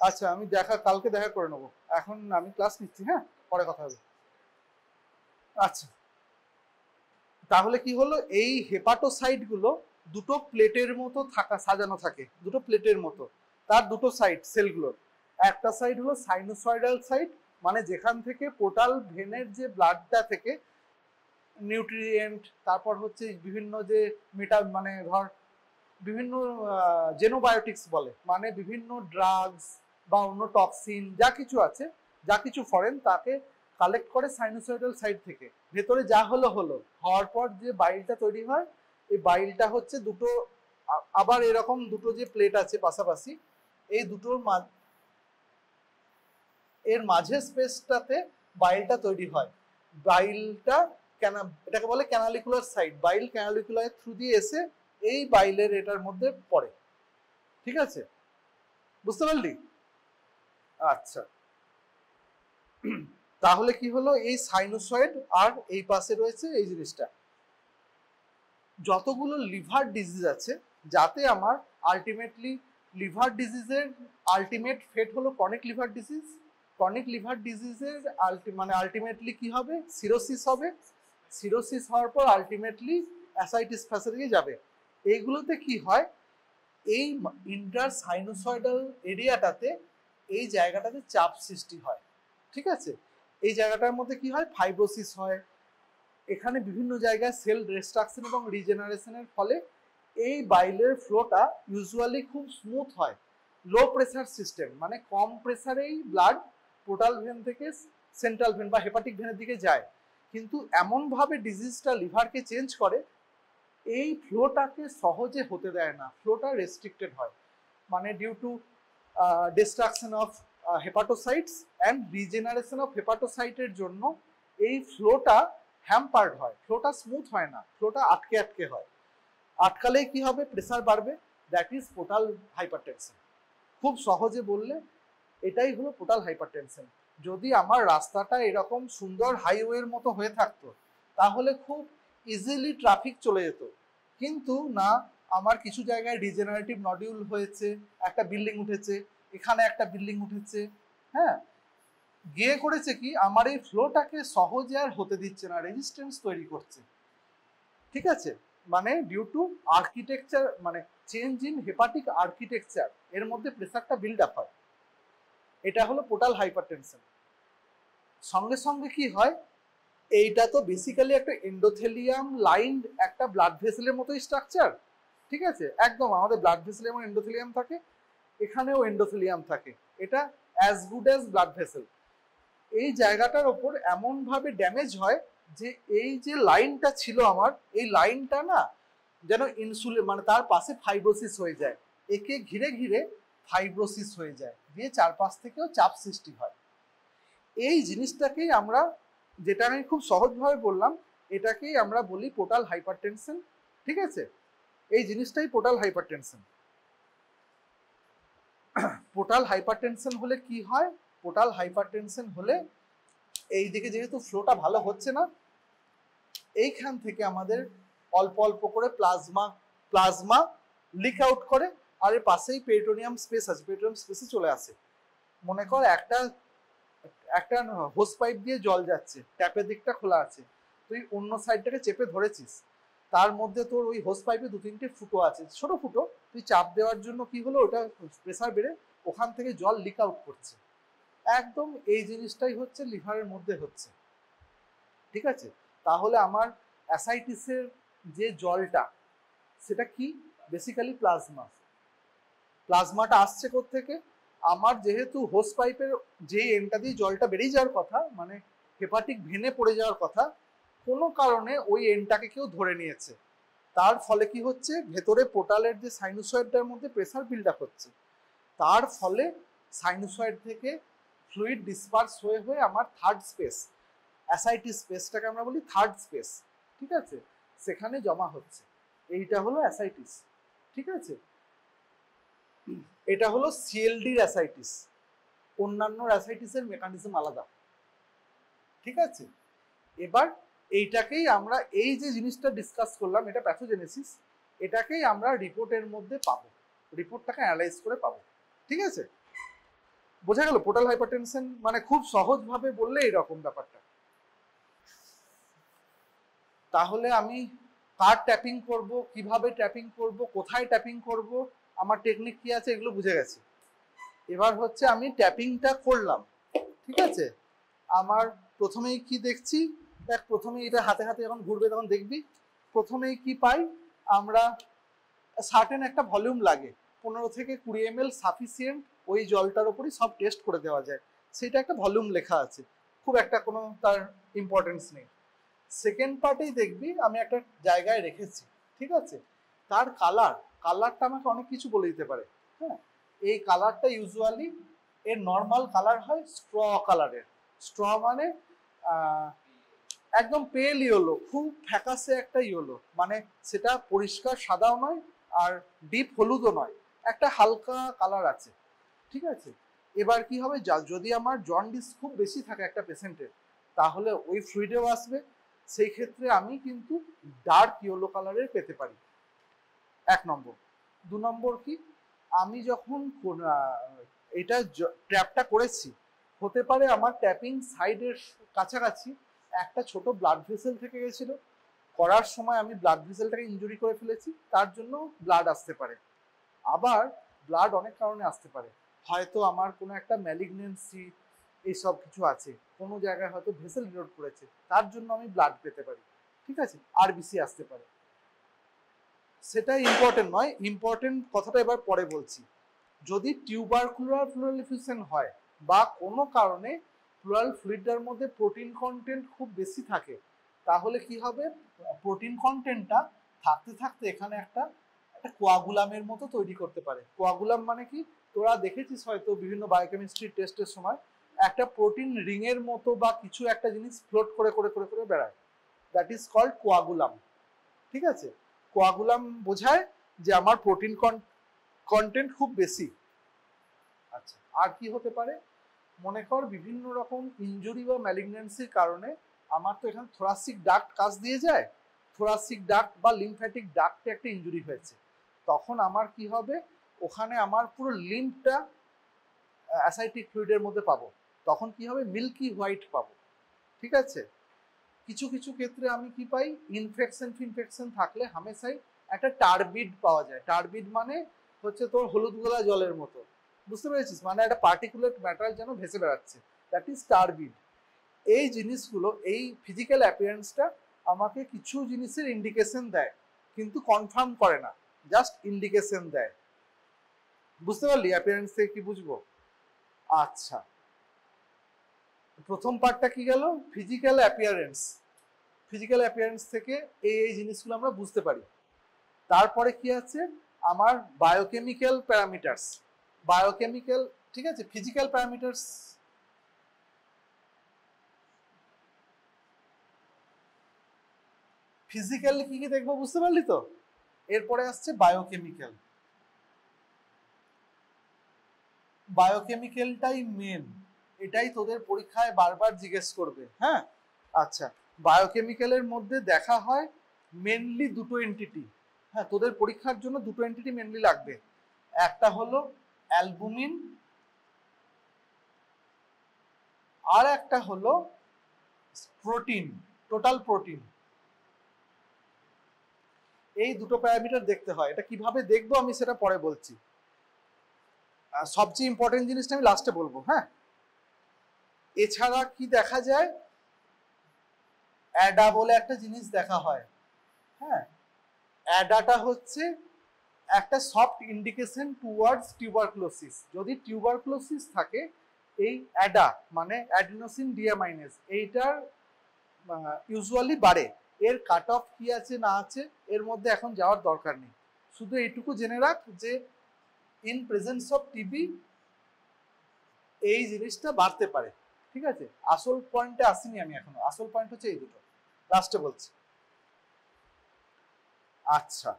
আচ্ছা, আমি কালকে দেখা করে নেবো, এখন আমি ক্লাস নিচ্ছি, হ্যাঁ পরে কথা হবে। আচ্ছা, তাহলে কি হলো, এই হেপাটোসাইট গুলো দুটো প্লেটের মতো সাজানো থাকে, দুটো প্লেটের মতো, তার দুটো সাইড সেলগুলোর। একটা সাইড হলো সাইনোসয়েডাল সাইড, মানে যেখান থেকে পোর্টাল ভেনের যে ব্লাডটা থেকে নিউট্রিয়েন্ট, তারপর হচ্ছে বিভিন্ন যে মানে ধর বিভিন্ন জেনোবায়োটিক্স বলে, মানে বিভিন্ন ড্রাগস বা অন্য টক্সিন যা কিছু আছে, যা কিছু ফরেন, তাকে কালেক্ট করে সাইনোসয়েডাল সাইড থেকে। ভেতরে যা হলো হলো, হওয়ার পর যে বাইলটা তৈরি হয়, এই বাইলটা হচ্ছে দুটো, আবার এরকম দুটো যে প্লেট আছে পাশাপাশি, এই দুটোর এর মাঝে স্পেসটাতে বাইলটা তৈরি হয়। বাইলটা এটাকে বলে ক্যানালিকুলার সাইড, বাইল ক্যানালিকুলার থ্রু দিয়ে এসে এই বাইলের এটার মধ্যে পড়ে, ঠিক আছে, বুঝতে পারলি। আচ্ছা, তাহলে কি হলো, এই সাইনোসয়েড আর এই পাশে রয়েছে এই জিনিসটা। যতগুলো লিভার ডিজিজ আছে, যাতে আমার আলটিমেটলি লিভার ডিজিজের আলটিমেট ফেট হলো chronic liver disease, chronic liver ডিজিজের মানে আলটিমেটলি কি হবে, সিরোসিস হবে, সিরোসিস হওয়ার পর আলটিমেটলি অ্যাসাইটিস ফ্যাসাইটিসে যাবে। এইগুলোতে কি হয়, এই ইন্টার সাইনোসয়েডাল এরিয়াটাতে, এই জায়গাটাতে চাপ সৃষ্টি হয়, ঠিক আছে। এই জায়গাটার মধ্যে কি হয়, ফাইব্রোসিস হয়, এখানে বিভিন্ন জায়গায় সেল ডিস্ট্রাকশন এবং রিজেনারেশনের ফলে এই বাইলের ফ্লোটা ইউজুয়ালি খুব স্মুথ হয়। লো প্রেসার সিস্টেম, মানে কম প্রেসারেই ব্লাড পোর্টাল ভেন থেকে সেন্ট্রাল ভেন বা হেপাটিক ভেনের দিকে যায়, কিন্তু এমনভাবে ডিজিজটা লিভারকে চেঞ্জ করে, এই ফ্লোটাকে সহজে হতে দেয় না, ফ্লোটা রেস্ট্রিক্টেড হয়, মানে due to destruction of hepatocytes and regeneration of হেপাটোসাইটের জন্য এই ফ্লোটা হ্যাম্পার্ড হয়, ফ্লোটা স্মুথ হয় না, ফ্লোটা আটকে আটকে হয়। আটকালেই কি হবে, প্রেসার বাড়বে, দ্যাট ইজ পোর্টাল হাইপারটেনশন, খুব সহজে বললে এটাই হলো পোর্টাল হাইপারটেনশন। যদি আমার রাস্তাটা এরকম সুন্দর হাইওয়ের মতো হয়ে থাকতো তাহলে খুব ইজিলি ট্রাফিক চলে যেত, কিন্তু না, আমার কিছু জায়গায় ডিজেনারেটিভ নডিউল হয়েছে, একটা বিল্ডিং উঠেছে, এখানে একটা বিল্ডিং উঠেছে, হ্যাঁ, গিয়ে করেছে কি আমার এই ফ্লোটাকে সহজে আর হতে দিচ্ছে না, রেজিস্ট্যান্স তৈরি করছে। ঠিক আছে, মানে ডিউ টু আর্কিটেকচার, মানে চেঞ্জ ইন হেপাটিক আর্কিটেকচার, এর মধ্যে প্রেসারটা বিল্ড আপ হয়। এটা হলো পোর্টাল হাইপারটেনশন। সঙ্গে সঙ্গে কি হয়, এইটা তো বেসিক্যালি একটা এন্ডোথেলিয়াম লাইন, একটা ব্লাড ভেসেলের মতোই স্ট্রাকচার। ঠিক আছে, একদম আমাদের ব্লাড ভেসেলে যেমন এন্ডোথেলিয়াম থাকে, এখানেও এন্ডোথেলিয়াম থাকে। এটা as good as blood vessel. এই জায়গাটার ওপর এমন ভাবে ড্যামেজ হয় যে এই যে লাইনটা ছিল আমার, এই লাইনটা না যেন ইনসুলে, মানে তার পাশে ফাইব্রোসিস হয়ে যায়, একে ঘিরে ঘিরে ফাইব্রোসিস হয়ে যায়, দিয়ে চারপাশ থেকেও চাপ সৃষ্টি হয়। এই জিনিসটাকেই আমরা, যেটা আমি খুব সহজভাবে বললাম, এটাকেই আমরা বলি পোর্টাল হাইপারটেনশন। ঠিক আছে, এই জিনিসটাই পোর্টাল হাইপারটেনশন। পোর্টাল হাইপারটেনশন হলে কি হয়, পোর্টাল হাইপারটেনশন হলে এই দিকে যেহেতু ফ্লোটা ভালো হচ্ছে না, এইখান থেকে আমাদের অল্প অল্প করে প্লাজমা লিক আউট করে, আর এর পাশেই পেরিটোনিয়াম স্পেস আছে, পেরিটোনিয়াম স্পেসে চলে আসে। মনে কর একটা হোস পাইপ দিয়ে জল যাচ্ছে, ট্যাপের দিকটা খোলা আছে, তুই অন্য সাইডটাকে চেপে ধরেছিস, তার মধ্যে তোর ওই হোস পাইপে 2-3টে ফুটো আছে, ছোট ফুটো, তুই চাপ দেওয়ার জন্য কি হলো, ওটা প্রেসার বেড়ে ওখান থেকে জল লিক আউট করছে। একদম এই জিনিসটাই হচ্ছে লিভারের মধ্যে হচ্ছে। ঠিক আছে, তাহলে আমার অ্যাসাইটিসের যে জলটা, সেটা কি, বেসিক্যালি প্লাজমাটা আসছে কোত্থেকে, আমার যেহেতু হোস পাইপের যে এন্ডটা দিয়ে জলটা বেরিয়ে যাওয়ার কথা, মানে হেপাটিক ভেনে পড়ে যাওয়ার কথা, কোনো কারণে ওই এন্ডটাকে কেউ ধরে নিয়েছে, তার ফলে কি হচ্ছে, ভেতরে পোর্টালের যে সাইনোসয়েডটার মধ্যে প্রেসার বিল্ড আপ হচ্ছে, তার ফলে সাইনোসয়েড থেকে ফ্লুইড ডিসপার্স হয়ে হয়ে আমার থার্ড স্পেস, অ্যাসাইটিস স্পেসটাকে আমরা বলি থার্ড স্পেস, ঠিক আছে, সেখানে জমা হচ্ছে। এইটা হলো অ্যাসাইটিস। ঠিক আছে, এটা হলো সিএলডির অ্যাসাইটিস। অন্যান্য অ্যাসাইটিসের মেকানিজম আলাদা। ঠিক আছে, এবার এইটাকেই আমরা, এই যে জিনিসটা ডিসকাস করলাম, এটা প্যাথোজেনেসিস, এটাকেই আমরা রিপোর্টের মধ্যে পাবো, রিপোর্টটাকে অ্যানালাইজ করে পাবো। ঠিক আছে, বোঝা গেল পোর্টাল হাইপারটেনশন মানে খুব সহজভাবে বললে এরকম ব্যাপারটা। তাহলে আমি কার ট্যাপিং করব, কিভাবে ট্যাপিং করব, কোথায় ট্যাপিং করব, আমার টেকনিক কি আছে, এগুলো বুঝে গেছি। এবার হচ্ছে আমি ট্যাপিংটা করলাম। ঠিক আছে, আমার প্রথমেই কি দেখছি, দেখ প্রথমেই এটা হাতে হাতে যখন ঘুরবে তখন দেখবি, প্রথমেই কি পাই আমরা, সার্টেন একটা ভলিউম লাগে, 15 থেকে 20 ml সাফিসিয়েন্ট, ওই জলটার উপরই সব টেস্ট করে দেওয়া যায়, সেটা একটা ভলিউম লেখা আছে, খুব একটা কোনো তার ইম্পর্টেন্স নেই। সেকেন্ড পার্টেই দেখবি আমি একটা জায়গায় রেখেছি। ঠিক আছে, তার কালারটা আমাকে অনেক কিছু বলে দিতে পারে। হ্যাঁ, এই কালারটা ইউজুয়ালি এর নর্মাল কালার হয় স্ট্র কালারের। স্ট্র মানে একদম পেল ইয়েলো, খুব ফ্যাকাসে একটা ইয়েলো, মানে সেটা পরিষ্কার সাদাও নয় আর ডিপ হলুদও নয়, একটা হালকা কালার আছে। ঠিক আছে, এবার কি হবে, যদি আমার জন্ডিস খুব বেশি থাকে একটা পেশেন্টের, তাহলে ওই ফ্লুইডেও আসবে, সেই ক্ষেত্রে আমি কিন্তু ডার্ক ইয়েলো কালারের পেতে পারি, 1 নম্বর। 2 নম্বর কি, আমি যখন এটা ট্র্যাপটা করেছি, হতে পারে আমার ট্যাপিং সাইডের কাছাকাছি একটা ছোট ব্লাড ভেসেল থেকে গেছিল, করার সময় আমি ব্লাড ভেসেলটাকে ইনজুরি করে ফেলেছি, তার জন্য ব্লাড আসতে পারে। আবার ব্লাড অনেক কারণে আসতে পারে, হয়তো আমার কোনো একটা ম্যালিগনেন্সি এইসব কিছু আছে, কোনো জায়গায় হয়তো ভেসেল রিলোড করেছে, তার জন্য আমি ব্লাড পেতে পারি। ঠিক আছে, আরবিসি আসতে পারে, সেটা ইম্পর্টেন্ট নয়, ইম্পর্টেন্ট কথাটা এবার পরে বলছি। যদি টিউবারকুলার প্লুরাল এফিউশন হয় বা কোনো কারণে প্লুরাল ফ্লুইডটার মধ্যে প্রোটিন কন্টেন্ট খুব বেশি থাকে, তাহলে কি হবে, প্রোটিন কন্টেন্টটা থাকতে থাকতে এখানে একটা কোয়াগুলামের মতো তৈরি করতে পারে। কোয়াগুলাম মানে কি, তোরা দেখেছিস হয়তো বিভিন্ন বায়োকেমিস্ট্রি টেস্টের সময়, একটা প্রোটিন রিং এর মতো বা কিছু একটা জিনিস ফ্লোট করে করে করে করে বেড়ায়, দ্যাট ইজ কল্ড কোয়াগুলাম। ঠিক আছে, কোয়াগুলাম বোঝায় যে আমার প্রোটিন কন্টেন্ট খুব বেশি। আচ্ছা, আর কি হতে পারে? মনে কর বিভিন্ন রকম ইনজুরি বা ম্যালিগন্যান্সির কারণে আমার তো এখানে থোরাসিক ডাক্ট কাজ দিয়ে যায়, থোরাসিক ডাক্ট বা লিম্ফ্যাটিক ডাক্টে একটা ইনজুরি হয়েছে, তখন আমার কি হবে, ওখানে আমার পুরো লিম্ফটা অ্যাসাইটিক ফ্লুইডের মধ্যে পাবো, তখন কি হবে, মিল্কি হোয়াইট পাবো। ঠিক আছে, কিছু কিছু ক্ষেত্রে আমি কি পাই, ইনফেকশন থাকলে হামেশাই একটা টার্বিড পাওয়া যায়। টার্বিড মানে হচ্ছে তোর হলুদ গোলা জলের মতো, বুঝতে পেরেছিস, মানে একটা পার্টিকুলার ম্যাটার যেন ভেসে বেড়াচ্ছে, দ্যাট ইজ টার্বিড। এই জিনিসগুলো, এই ফিজিক্যাল অ্যাপিয়ারেন্সটা আমাকে কিছু জিনিসের ইন্ডিকেশন দেয়, কিন্তু কনফার্ম করে না, জাস্ট ইন্ডিকেশন দেয়। বুঝতে পারলি অ্যাপিয়ারেন্স থেকে কি বুঝবো? আচ্ছা, প্রথম পার্টটা কি গেল, ফিজিক্যাল অ্যাপিয়ারেন্স। ফিজিক্যাল অ্যাপিয়ারেন্স থেকে এই জিনিসগুলো আমরা বুঝতে পারি। তারপরে কি আছে, আমার বায়োকেমিক্যাল প্যারামিটার্স। বায়োকেমিক্যাল, ঠিক আছে, ফিজিক্যাল প্যারামিটার্স, ফিজিক্যাল কি কি দেখবো, বুঝতে পারলি তো? এরপরে আসছে বায়োকেমিক্যাল। বায়োকেমিক্যালটাই মেন, এটাই তোদের পরীক্ষায় বারবার জিজ্ঞেস করবে। হ্যাঁ, আচ্ছা, বায়োকেমিক্যালের মধ্যে দেখা হয় মেনলি দুটো এন্টিটি। হ্যাঁ, তোদের পরীক্ষার জন্য দুটো এন্টিটি মেনলি লাগবে, একটা হলো অ্যালবুমিন, আর একটা হলো প্রোটিন, টোটাল প্রোটিন। এই দুটো প্যারামিটার দেখতে হয়। এটা কিভাবে দেখবো আমি সেটা পরে বলছি, সবচেয়ে ইম্পর্টেন্ট জিনিসটা আমি লাস্টে বলবো। হ্যাঁ, এছাড়া কি দেখা যায়, অ্যাডা বলে একটা জিনিস দেখা হয়। হ্যাঁ, অ্যাডাটা হচ্ছে একটা সফট ইন্ডিকেশন টুয়ার্ডস টিউবারকুলোসিস। যদি টিউবারকুলোসিস থাকে, এই অ্যাডা মানে অ্যাডিনোসিন ডিয়ামাইনেজ, এইটার ইউজুয়ালি বাড়ে। এর কাট অফ কি আছে না আছে এর মধ্যে এখন যাওয়ার দরকার নেই, শুধু এইটুকু জেনে রাখ যে ইন প্রেজেন্স অফ টিবি এই জিনিসটা বাড়তে পারে। ঠিক আছে, আসল পয়েন্টে আসিনি আমি এখনো, আসল পয়েন্ট হচ্ছে এই দুটো, লাস্টে বলছি। আচ্ছা,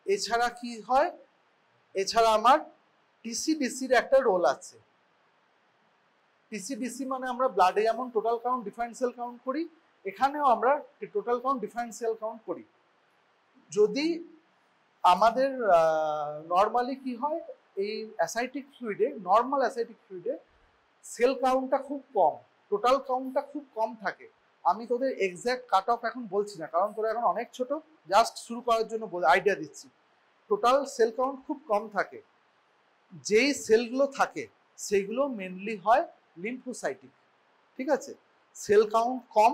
এছাড়া কি হয়, এছাড়া আমার টিসিডিসির একটা রোল আছে। টিসিডিসি মানে আমরা ব্লাডে যেমন টোটাল কাউন্ট ডিফারেন্সিয়াল কাউন্ট করি, এখানেও আমরা টোটাল কাউন্ট ডিফারেন্সিয়াল কাউন্ট করি। যদি আমাদের নর্মালি কি হয়, এই অ্যাসাইটিক ফ্লুইডে, নর্মাল অ্যাসাইটিক ফ্লুইডে সেল কাউন্টটা খুব কম, টোটাল কাউন্টটা খুব কম থাকে। আমি তোদের এক্স্যাক্ট কাট অফ এখন বলছি না, কারণ তোরা এখন অনেক ছোট, জাস্ট শুরু করার জন্য আইডিয়া দিচ্ছি। টোটাল সেল কাউন্ট খুব কম থাকে, যেই সেলগুলো থাকে সেগুলো মেনলি হয় লিম্ফোসাইটিক। ঠিক আছে, সেল কাউন্ট কম,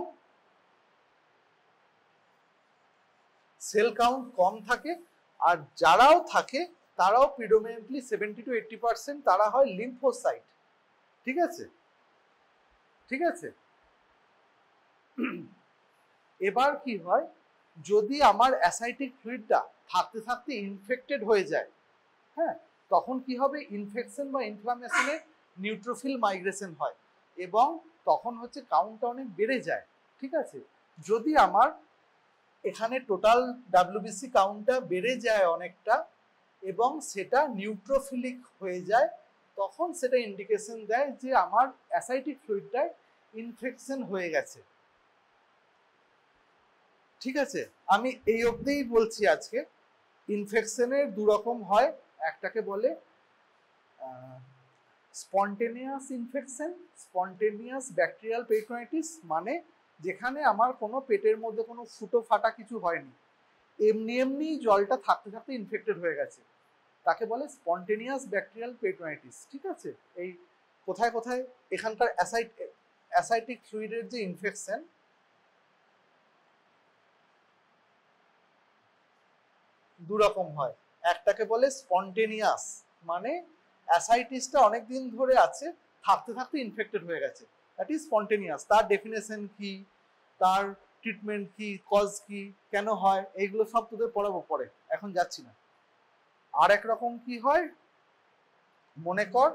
সেল কাউন্ট কম থাকে, আর যারাও থাকে তারাও প্রিডোমিনেন্টলি 70 to 80% তারা হয় লিম্ফোসাইট। ঠিক আছে, ঠিক আছে। এবার কি হয়, যদি আমার অ্যাসাইটিক ফ্লুইডটা থাকতে থাকতে ইনফেক্টেড হয়ে যায়, হ্যাঁ, তখন কি হবে, ইনফেকশন বা ইনফ্লামেশনে নিউট্রোফিল মাইগ্রেশন হয়, এবং তখন হচ্ছে কাউন্টটা অনেক বেড়ে যায়। ঠিক আছে, যদি আমার এখানে টোটাল ডাব্লিউবিসি কাউন্টটা বেড়ে যায় অনেকটা, এবং সেটা নিউট্রোফিলিক হয়ে যায়, তখন সেটা ইন্ডিকেশন দেয় যে আমার অ্যাসাইটিক ফ্লুইডটায় ইনফেকশন হয়ে গেছে। ঠিক আছে, আমি এই অবধিই বলছি আজকে। ইনফেকশনের দু রকম হয়, একটাকে বলে spontaneous infection, spontaneous bacterial peritonitis, মানে যেখানে আমার কোনো পেটের মধ্যে কোনো ফুটো ফাটা কিছু হয়নি, এমনি এমনি জলটা থাকতে থাকতে ইনফেক্টেড হয়ে গেছে, তাকে বলে স্পন্টেনিয়াস ব্যাকটেরিয়াল পেরিটোনাইটিস। ঠিক আছে, এই কোথায় কোথায় এখানকার অ্যাসাইটিক ফ্লুইডের যে ইনফেকশন, দু রকম হয়। একটাকে বলে স্পন্টেনিয়াস, মানে অ্যাসাইটিসটা অনেকদিন ধরে আছে, থাকতে থাকতে ইনফেক্টেড হয়ে গেছে, দ্যাট ইজ স্পন্টেনিয়াস। তার ডেফিনেশন কি, তার ট্রিটমেন্ট কি, কজ কি, কেন হয়, এইগুলো সব তোদের পড়াবো পরে, এখন যাচ্ছি না। আর এক রকম কি হয়, মনে কর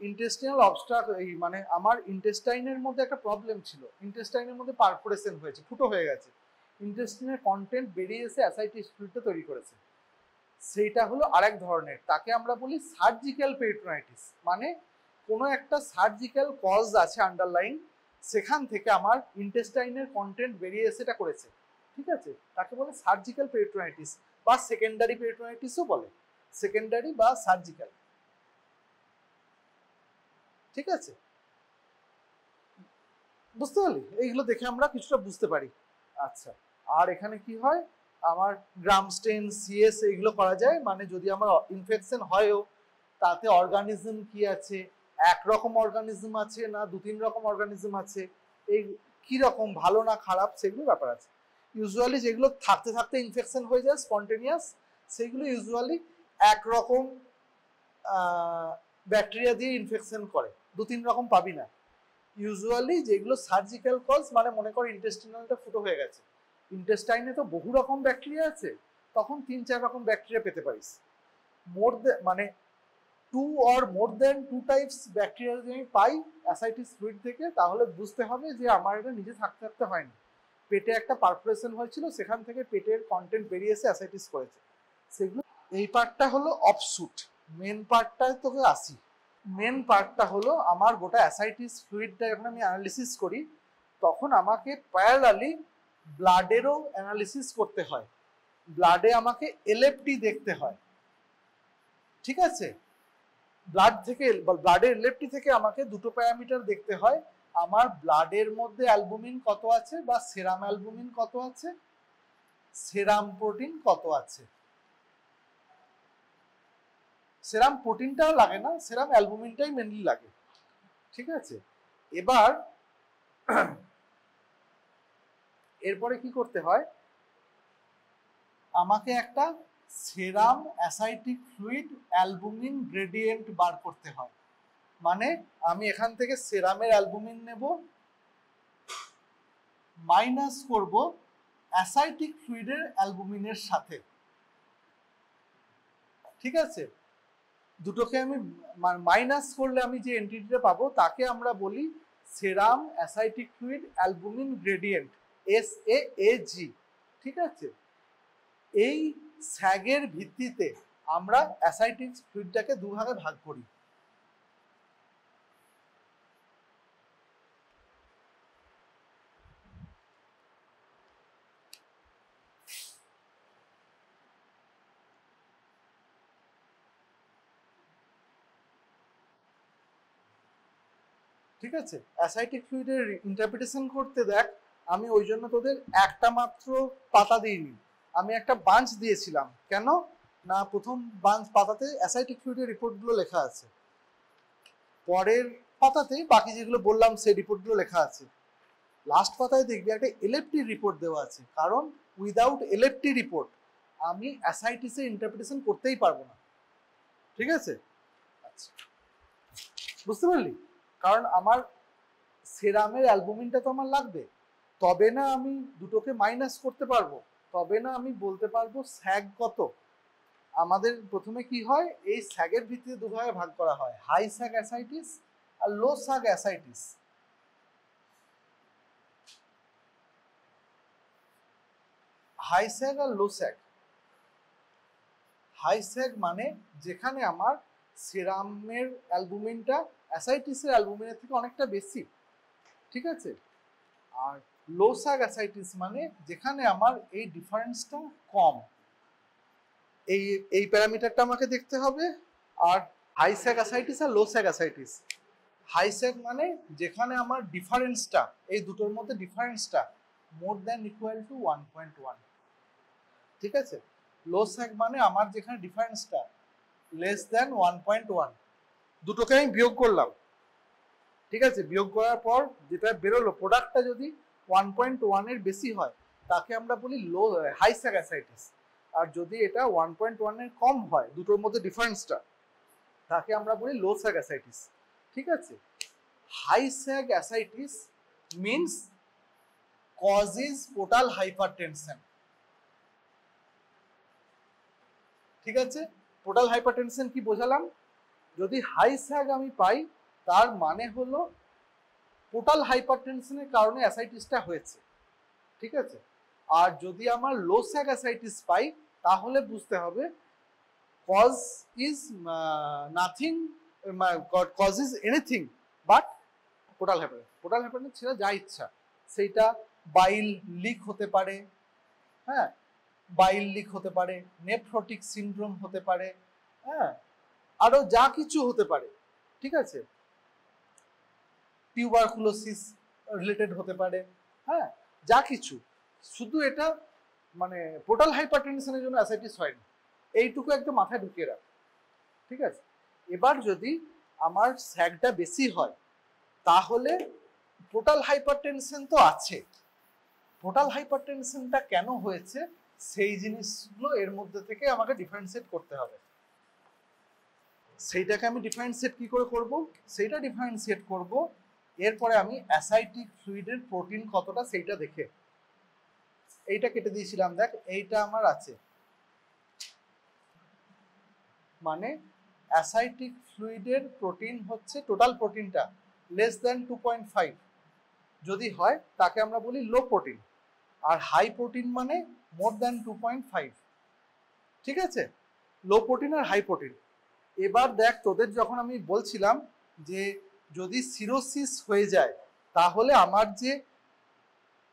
ইন্টেস্টিনাল অবস্ট্রাক, এই মানে আমার ইন্টেস্টাইনের মধ্যে একটা প্রবলেম ছিল, ইন্টেস্টাইনের মধ্যে পারফোরেশন হয়েছে, ফুটো হয়ে গেছে, ইন্টেস্টিনের কন্টেন্ট বেরিয়ে এসে অ্যাসাইটিস ফ্লুইডটা তৈরি করেছে। সেইটা হলো আরেক ধরনের, তাকে আমরা বলি সার্জিক্যাল পেরিটোনাইটিস। মানে কোনো একটা সার্জিক্যাল কজ আছে আন্ডারলাইন, সেখান থেকে আমার ইন্টেস্টাইনের কন্টেন্ট বেরিয়ে এসে এটা করেছে, ঠিক আছে, তাকে বলে সার্জিক্যাল পেরিটোনাইটিস বা সেকেন্ডারি পেরিটোনাইটিসও বলে, সেকেন্ডারি বা সার্জিক্যাল, ঠিক আছে। বুঝতে পারলি? এইগুলো দেখে আমরা কিছুটা বুঝতে পারি। আচ্ছা, আর এখানে কি হয়, আমার গ্রাম স্টেন, সিএস এগুলো করা যায়, মানে যদি আমার ইনফেকশন হয়ও তাতে অর্গানিজম কি আছে, একরকম অর্গানিজম আছে না 2-3 রকম অর্গানিজম আছে, এই কি রকম, ভালো না খারাপ, সেগুলো ব্যাপার আছে। ইউজুয়ালি যেগুলো থাকতে থাকতে ইনফেকশন হয়ে যায় স্পন্টেনিয়াস, সেগুলো ইউজুয়ালি একরকম ব্যাকটেরিয়া দিয়ে ইনফেকশন করে, 2-3 রকম পাবি না। ইউজুয়ালি যেগুলো সার্জিক্যাল কজ, মানে মনে কর ইন্টেস্টিনালটা ফুটো হয়ে গেছে, ইন্টেস্টাইনে তো বহু রকম ব্যাকটেরিয়া আছে, তখন 3-4 রকম ব্যাকটেরিয়া পেতে পারিস। মানে 2 or more than 2 types bacteria যদি আমি পাই অ্যাসাইটিস ফ্লুইড থেকে, তাহলে বুঝতে হবে যে আমার এটা নিজে থাকতে থাকতে হয়নি, পেটে একটা পারফোরেশন হয়েছিল, সেখান থেকে পেটের কন্টেন্ট বেরিয়ে এসে অ্যাসাইটিস করেছে সেগুলো। এই পার্টটা হলো অফশুট, মেন পার্টটায় তোকে আসি। মেন পার্টটা হলো আমার গোটা অ্যাসাইটিস ফ্লুইডটা যখন আমি অ্যানালিসিস করি, তখন আমাকে প্যারালালি ব্লাডেরও অ্যানালিসিস করতে হয়, ব্লাডে আমাকে এলএফটি দেখতে হয়, ঠিক আছে। ব্লাড থেকে, ব্লাডের এলএফটি থেকে আমাকে দুটো প্যারামিটার দেখতে হয়, আমার ব্লাডের মধ্যে অ্যালবুমিন কত আছে বা সেরাম অ্যালবুমিন কত আছে, সেরাম প্রোটিন কত আছে। সেরাম প্রোটিনটাও লাগে না, সেরাম অ্যালবুমিনটাই মেনলি লাগে, ঠিক আছে। এবার এরপরে কি করতে হয়, আমাকে একটা সেরাম অ্যাসাইটিক ফ্লুইড অ্যালবুমিন গ্রেডিয়েন্ট বার করতে হয়। মানে আমি এখান থেকে সেরামের অ্যালবুমিন নেব, মাইনাস করব অ্যাসাইটিক ফ্লুইডের অ্যালবুমিনের সাথে, ঠিক আছে। দুটোকে আমি মাইনাস করলে আমি যে এন্টিটিটা পাবো তাকে আমরা বলি সেরাম অ্যাসাইটিক ফ্লুইড অ্যালবুমিন গ্রেডিয়েন্ট, SAAG, ঠিক আছে। এই স্যাগের ভিত্তিতে আমরা অ্যাসাইটিক ফ্লুইডটাকে দুভাগে ভাগ করি। ঠিক আছে, অ্যাসাইটিক ফ্লুইডের ইন্টারপ্রিটেশন করতে দেখ, আমি ওই জন্য তোদের একটা মাত্র পাতা দিইনি, আমি একটা বাঞ্চ দিয়েছিলাম। কেন না, প্রথম বাঞ্চ পাতাতে অ্যাসাইটিক ফ্লুইডের রিপোর্টগুলো লেখা আছে, পরের পাতাতে বাকি যেগুলো বললাম সেই রিপোর্টগুলো লেখা আছে, লাস্ট পাতায় দেখবি একটা এলএফটি রিপোর্ট দেওয়া আছে, কারণ উইদাউট এলএফটি রিপোর্ট আমি অ্যাসাইটিসের ইন্টারপ্রিটেশন করতেই পারবো না, ঠিক আছে। আচ্ছা, বুঝতে পারলি? কারণ আমার সেরামের অ্যালবুমিনটা তো আমার লাগবে, তবে না আমি দুটোকে মাইনাস করতে পারবো, তবে না আমি বলতে পারবো স্যাগ কত। আমাদের প্রথমে কি হয়, এই স্যাগের ভিত্তিতে দুভাগে ভাগ করা হয়, হাই স্যাগ অ্যাসাইটিস আর লো স্যাগ অ্যাসাইটিস। হাই স্যাগ আর লো স্যাগ। হাই স্যাগ মানে যেখানে আমার সেরামের অ্যালবুমিনটা অ্যাসাইটিসের অ্যালবুমিনের থেকে অনেকটা বেশি, ঠিক আছে। আর লো স্যাগ অ্যাসাইটিস মানে যেখানে আমার এই ডিফারেন্সটা কম, এই প্যারামিটারটা আমাকে দেখতে হবে। আর হাই স্যাগ অ্যাসাইটিস আর লো স্যাগ অ্যাসাইটিস, হাই স্যাগ মানে যেখানে আমার ডিফারেন্সটা, এই দুটোর মধ্যে ডিফারেন্সটা মোর দ্যান ইকুয়াল টু 1.1, ঠিক আছে। লো স্যাগ মানে আমার যেখানে ডিফারেন্সটা লেস দ্যান 1.1, দুটোকে আমি বিয়োগ করলাম, ঠিক আছে। বিয়োগ করার পর যেটা বেরোলো প্রোডাক্টটা যদি 1.1 এর বেশি হয় তাকে আমরা বলি লো হাই স্যাগ অ্যাসাইটিস, আর যদি এটা 1.1 এর কম হয় দুটোর মধ্যে ডিফারেন্সটা, তাকে আমরা বলি লো স্যাগ অ্যাসাইটিস, ঠিক আছে। High SAAG ascites means causes portal hypertension, ঠিক আছে। পোর্টাল হাইপারটেনশন কি বোঝালাম, যদি হাই স্যাগ আমি পাই তার মানে হলো পোর্টাল হাইপারটেনশনের কারণে অ্যাসাইটিসটা হয়েছে, ঠিক আছে। আর যদি আমার লো স্যাগ অ্যাসাইটিস পাই তাহলে বুঝতে হবে cause is nothing, cause is anything but portal hypertension. Portal hypertension ছিল যা ইচ্ছা, সেইটা বাইল লিক হতে পারে, হ্যাঁ, বাইল লিক হতে পারে, নেফ্রোটিক সিনড্রোম হতে পারে, হ্যাঁ, আরো যা কিছু হতে পারে, ঠিক আছে, টিউবারকুলোসিস রিলেটেড হতে পারে, হ্যাঁ, যা কিছু। শুধু এটা মানে পোর্টাল হাইপারটেনশনের জন্য অ্যাসাইটিস হয় না, এইটুকু একদম মাথায় ঢুকিয়ে রাখ, ঠিক আছে। এবার যদি আমার স্যাগটা বেশি হয় তাহলে পোর্টাল হাইপারটেনশন তো আছে, পোর্টাল হাইপারটেনশনটা কেন হয়েছে সেই জিনিসগুলো এর মধ্যে থেকে আমাকে ডিফারেন্সিয়েট করতে হবে। সেইটাকে আমি ডিফারেন্সিয়েট কি করে করব, সেইটা ডিফারেন্সিয়েট করব এরপরে আমি অ্যাসাইটিক ফ্লুইডের প্রোটিন কতটা সেইটা দেখে। এইটা কেটে দিয়েছিলাম, দেখ এইটা আমার আছে, মানে অ্যাসাইটিক ফ্লুইডের প্রোটিন হচ্ছে টোটাল প্রোটিনটা লেস দ্যান 2.5 যদি হয় তাকে আমরা বলি লো প্রোটিন, আর হাই প্রোটিন মানে মোর দ্যান 2.5, ঠিক আছে, লো প্রোটিন আর হাই প্রোটিন। এবার দেখ তোদের যখন আমি বলছিলাম যে যদি সিরোসিস হয়ে যায় তাহলে আমার যে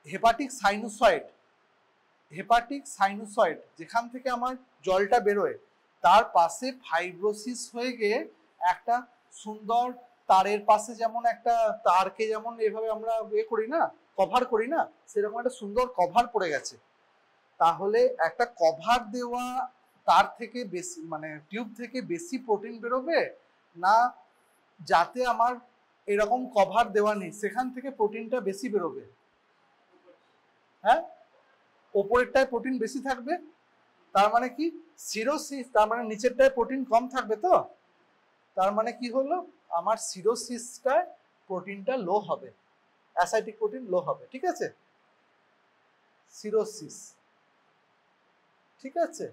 হেপাটিক সাইনুসয়েড যেখান থেকে আমার জলটা বেরোয় তার পাশে ফাইব্রোসিস হয়ে গিয়ে একটা সুন্দর তারের পাশে যেমন একটা তারকে যেমন এভাবে আমরা করি না, কভার করি না, সেরকম একটা সুন্দর কভার পড়ে গেছে। তাহলে একটা কভার দেওয়া তার থেকে বেশি মানে টিউব থেকে বেশি প্রোটিন বেরোবে না যাতে আমার এরকম কভার দেওয়া নেই সেখান থেকে প্রোটিনটা বেশি বেরোবে? হ্যাঁ, ওপরেরটায় প্রোটিন বেশি থাকবে, তার মানে কি সিরোসিস, তার মানে নিচেরটায় প্রোটিন কম থাকবে, তো তার মানে কি হলো আমার সিরোসিসটায় প্রোটিনটা লো হবে, অ্যাসাইটিক প্রোটিন লো হবে, ঠিক আছে, সিরোসিস, ঠিক আছে,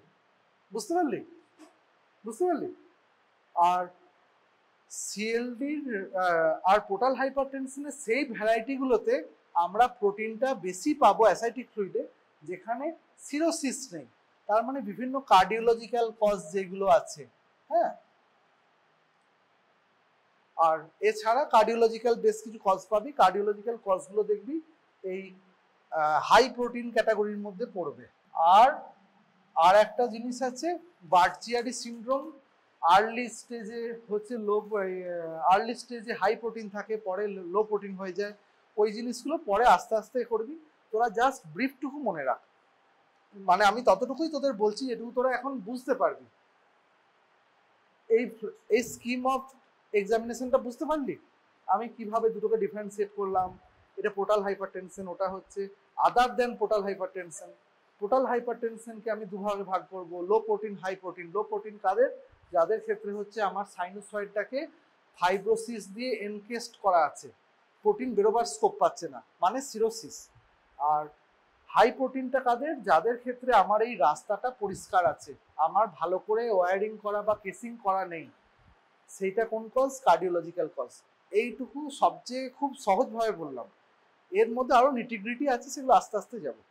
বুঝতে পারলি? আর সিএলডির আর পোর্টাল হাইপারটেনশনের সেই ভ্যারাইটিগুলোতে আমরা প্রোটিনটা বেশি পাবো অ্যাসাইটিক ফ্লুইডে যেখানে সিরোসিস নেই, তার মানে বিভিন্ন কার্ডিওলজিক্যাল কজ যেগুলো আছে, হ্যাঁ, আর এছাড়া কার্ডিওলজিক্যাল বেশ কিছু কজ পাবি, কার্ডিওলজিক্যাল কজগুলো দেখবি এই হাই প্রোটিন ক্যাটাগরির মধ্যে পড়বে। আর একটা জিনিস আছে বার্চিয়ারি সিনড্রোম, আর্লি স্টেজে হচ্ছে আর্লি স্টেজে হাই প্রোটিন থাকে, পরে লো প্রোটিন হয়ে যায়, ওই জিনিসগুলো পরে আস্তে আস্তে করবি, তোরা জাস্ট ব্রিফটুকু মনে রাখ, মানে আমি ততটুকুই তোদের বলছি যেটুকু তোরা এখন বুঝতে পারবি। এই স্কিম অফ এক্সামিনেশনটা বুঝতে পারলি আমি কিভাবে দুটোকে ডিফারেন্সিয়েট করলাম, এটা পোর্টাল হাইপারটেনশন, ওটা হচ্ছে আদার দেন পোর্টাল হাইপারটেনশন। পোর্টাল হাইপারটেনশনকে আমি দুভাগে ভাগ করব, লো প্রোটিন হাই প্রোটিন। লো প্রোটিন কাদের, যাদের ক্ষেত্রে হচ্ছে আমার সাইনোসয়েডটাকে ফাইব্রোসিস দিয়ে এনকেসড করা আছে, প্রোটিন বেরোবার স্কোপ পাচ্ছে না, মানে সিরোসিস। আর হাই প্রোটিনটা কাদের, যাদের ক্ষেত্রে আমার এই রাস্তাটা পরিষ্কার আছে, আমার ভালো করে ওয়্যারিং করা বা কেসিং করা নেই, সেইটা কোন কজ, কার্ডিওলজিক্যাল কজ। এইটুকু সবচেয়ে খুব সহজভাবে বললাম, এর মধ্যে আরো নিটিগ্রিটি আছে, সেগুলো আস্তে আস্তে যাবো।